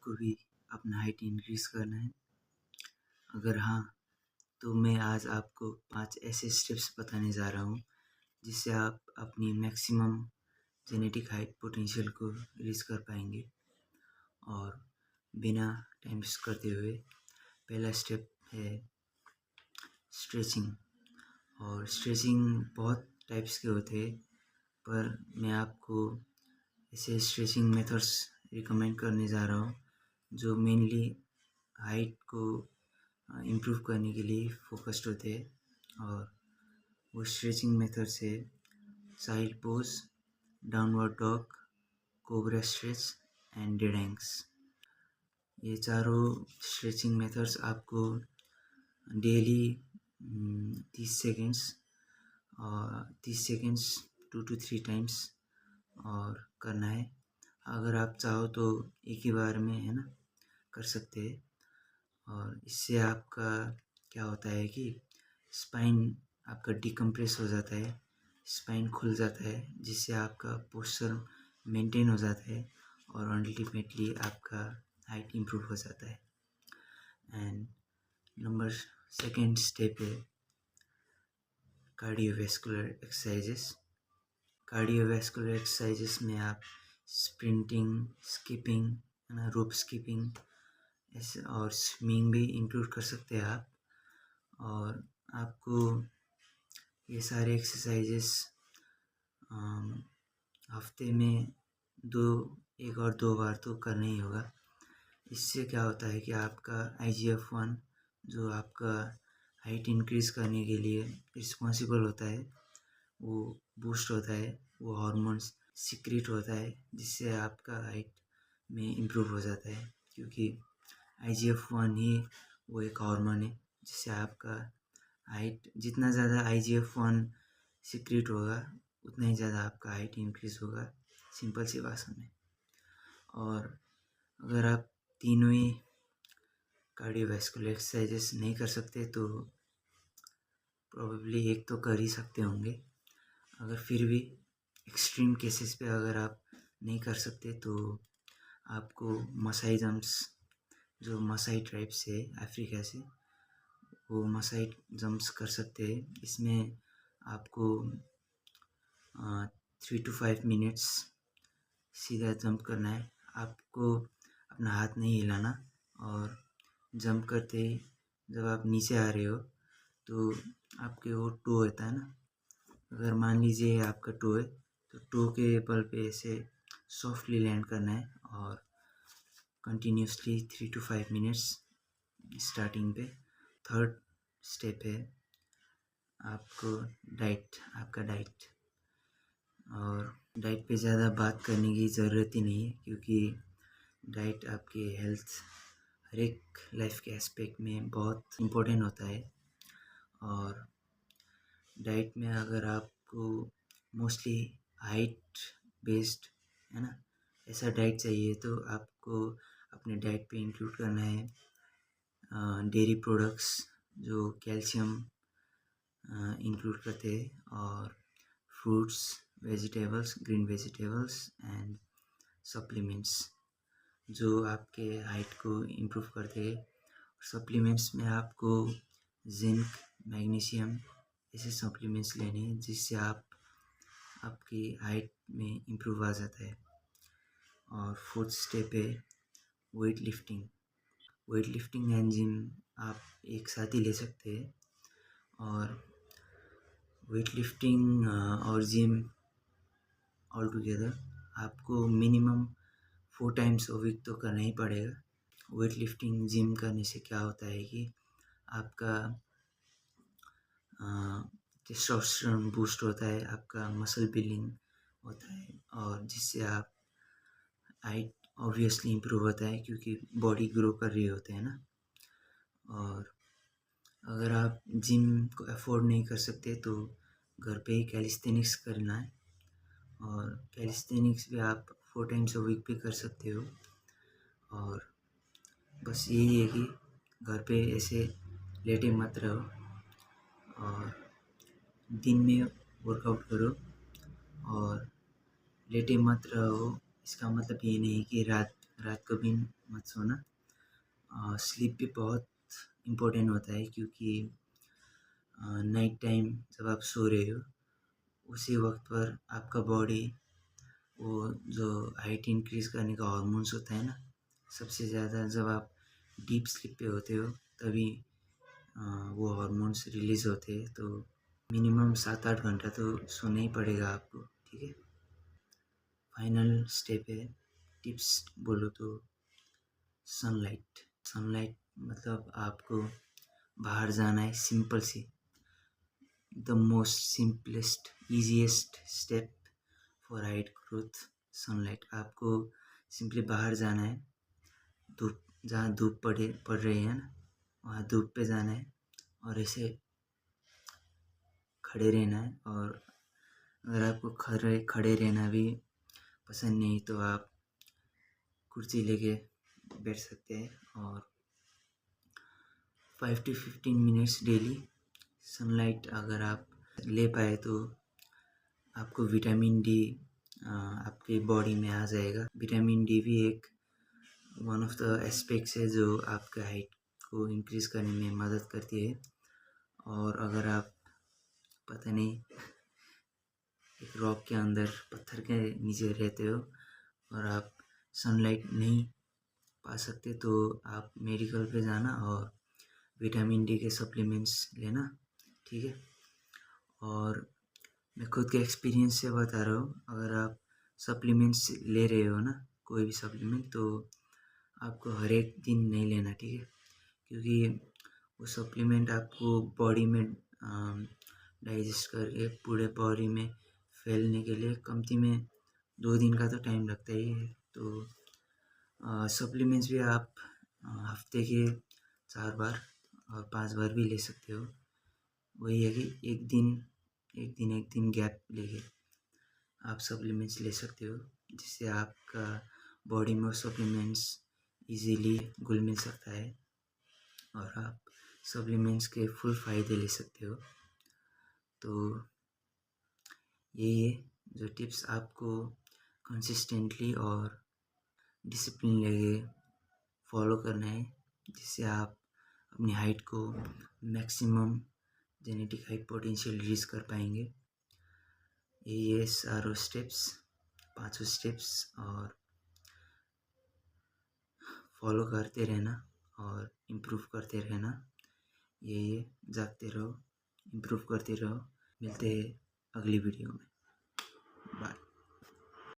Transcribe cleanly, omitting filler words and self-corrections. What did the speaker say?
आपको भी अपना हाइट इंक्रीज़ करना है? अगर हाँ, तो मैं आज आपको 5 ऐसे स्टेप्स बताने जा रहा हूँ, जिससे आप अपनी मैक्सिमम जेनेटिक हाइट पोटेंशियल को रीच कर पाएँगे। और बिना टाइम वेस्ट करते हुए पहला स्टेप है स्ट्रेचिंग। और स्ट्रेचिंग बहुत टाइप्स के होते हैं, पर मैं आपको ऐसे स्ट्रेचिंग मेथड्स रिकमेंड करने जा रहा हूँ जो मेनली हाइट को इम्प्रूव करने के लिए फोकस्ड होते हैं। और वो स्ट्रेचिंग मेथड्स है child pose, downward dog, cobra stretch and dead. ये चारों स्ट्रेचिंग मेथड्स आपको डेली 30 सेकेंड्स 2 to 3 टाइम्स और करना है। अगर आप चाहो तो एक ही बार में है ना कर सकते हैं। और इससे आपका क्या होता है कि स्पाइन आपका डिकम्प्रेस हो जाता है, स्पाइन खुल जाता है, जिससे आपका पोस्चर मेंटेन हो जाता है और अल्टीमेटली आपका हाइट इम्प्रूव हो जाता है। एंड नंबर सेकेंड स्टेप है कार्डियोवैस्कुलर एक्सरसाइजेस। कार्डियोवैस्कुलर एक्सरसाइजेस में आप स्प्रिंटिंग, स्किपिंग, है ना, रोप स्किपिंग ऐसे और स्विमिंग भी इंक्लूड कर सकते हैं आप। और आपको ये सारे एक्सरसाइजेस हफ्ते में 1 और 2 बार तो करना ही होगा। इससे क्या होता है कि आपका IGF-1 जो आपका हाइट इंक्रीज़ करने के लिए रिस्पॉन्सिबल होता है, वो बूस्ट होता है, वो हार्मोन्स सीक्रेट होता है, जिससे आपका हाइट में इम्प्रूव हो जाता है। क्योंकि IGF-1 ही वो एक हार्मोन है जिससे आपका हाइट, जितना ज़्यादा IGF-1 सीक्रेट होगा उतना ही ज़्यादा आपका हाइट इंक्रीज़ होगा, सिंपल सी भाषा में। और अगर आप तीनों ही कार्डियोवैस्कुलर एक्सरसाइजेस नहीं कर सकते तो प्रोबेबली एक तो कर ही सकते होंगे। अगर फिर भी एक्सट्रीम केसेस पे अगर आप नहीं कर सकते तो आपको मसाई जंप्स, जो मसाई ट्राइब से अफ्रीका से, वो मसाई जंप्स कर सकते हैं। इसमें आपको 3 to 5 मिनट्स सीधा जंप करना है। आपको अपना हाथ नहीं हिलाना और जंप करते ही जब आप नीचे आ रहे हो तो आपके वो टो होता है ना, अगर मान लीजिए आपका टो है तो टो के बल पे ऐसे सॉफ्टली लैंड करना है और कंटिन्यूसली 3 to 5 मिनट्स स्टार्टिंग पे। थर्ड स्टेप है आपको आपका डाइट। और डाइट पे ज़्यादा बात करने की ज़रूरत ही नहीं है, क्योंकि डाइट आपके हेल्थ हर एक लाइफ के एस्पेक्ट में बहुत इम्पोर्टेंट होता है। और डाइट में अगर आपको मोस्टली हाइट बेस्ड, है ना, ऐसा डाइट चाहिए तो आपको अपने डाइट पे इंक्लूड करना है डेयरी प्रोडक्ट्स जो कैल्शियम इंक्लूड करते हैं, और fruits, vegetables, green vegetables and supplements जो आपके हाइट को इम्प्रूव करते हैं। सप्लीमेंट्स में आपको जिंक, मैग्नीशियम ऐसे सप्लीमेंट्स लेने हैं जिससे आपकी हाइट में इम्प्रूव आ जाता है। और फोर्थ स्टेप है weight lifting. Weight lifting and gym आप एक साथ ही ले सकते हैं। और वेट लिफ्टिंग और जिम ऑल टुगेदर आपको मिनिमम 4 टाइम्स अ वीक तो करना ही पड़ेगा। वेट लिफ्टिंग जिम करने से क्या होता है कि आपका टेस्टोस्टेरोन बूस्ट होता है, आपका मसल बिल्डिंग होता है, और जिससे आप हाइट ऑब्वियसली इम्प्रूव होता है क्योंकि बॉडी ग्रो कर रही होते हैं ना। और अगर आप जिम को अफोर्ड नहीं कर सकते तो घर पे ही कैलिस्थेनिक्स करना है। और कैलिस्थेनिक्स भी आप 4 टाइम्स अ वीक भी कर सकते हो। और बस यही है कि घर पे ऐसे लेटे मत रहो और दिन में वर्कआउट करो। और लेटे मत रहो, इसका मतलब ये नहीं कि रात रात को भी मत सोना। स्लीप भी बहुत इम्पोर्टेंट होता है, क्योंकि नाइट टाइम जब आप सो रहे हो उसी वक्त पर आपका बॉडी वो जो हाइट इंक्रीज़ करने का हार्मोन्स होता है ना, सबसे ज़्यादा जब आप डीप स्लीप पे होते हो तभी वो हार्मोन्स रिलीज़ होते हैं। तो मिनिमम 7-8 घंटा तो सोना ही पड़ेगा आपको, ठीक है। फाइनल स्टेप है, टिप्स बोलो तो सनलाइट। सनलाइट मतलब आपको बाहर जाना है, सिंपल सी, the most simplest easiest step for height growth, sunlight. आपको सिंपली बाहर जाना है, धूप जहाँ धूप पड़ रही है ना, वहाँ धूप पे जाना है और ऐसे खड़े रहना है। और अगर आपको खड़े रहना भी पसंद नहीं तो आप कुर्सी लेके बैठ सकते हैं। और 5 to 15 मिनट्स डेली सनलाइट अगर आप ले पाए तो आपको विटामिन डी आपके बॉडी में आ जाएगा। विटामिन डी भी एक वन ऑफ द एस्पेक्ट्स है जो आपके हाइट को इंक्रीज़ करने में मदद करती है। और अगर आप पता नहीं एक रॉक के अंदर पत्थर के नीचे रहते हो और आप सनलाइट नहीं पा सकते तो आप मेडिकल पे जाना और विटामिन डी के सप्लीमेंट्स लेना, ठीक है। और मैं खुद के एक्सपीरियंस से बता रहा हूँ, अगर आप सप्लीमेंट्स ले रहे हो ना, कोई भी सप्लीमेंट, तो आपको हर एक दिन नहीं लेना, ठीक है। क्योंकि वो सप्लीमेंट आपको बॉडी में डाइजेस्ट करके पूरे बॉडी में फैलने के लिए कमती में 2 दिन का तो टाइम लगता ही है। तो सप्लीमेंट्स भी आप हफ्ते के 4 बार और 5 बार भी ले सकते हो। वही है कि एक दिन गैप लेके आप सप्लीमेंट्स ले सकते हो, जिससे आपका बॉडी में सप्लीमेंट्स इजीली घुल मिल सकता है और आप सप्लीमेंट्स के फुल फ़ायदे ले सकते हो। तो यही है जो टिप्स आपको कंसिस्टेंटली और डिसिप्लिन लेके फॉलो करना है, जिससे आप अपनी हाइट को maximum genetic height potential reach कर पाएंगे। ये सारे स्टेप्स, 5 स्टेप्स, और फॉलो करते रहना और इम्प्रूव करते रहना। ये जागते रहो, इम्प्रूव करते रहो। मिलते हैं अगली वीडियो में।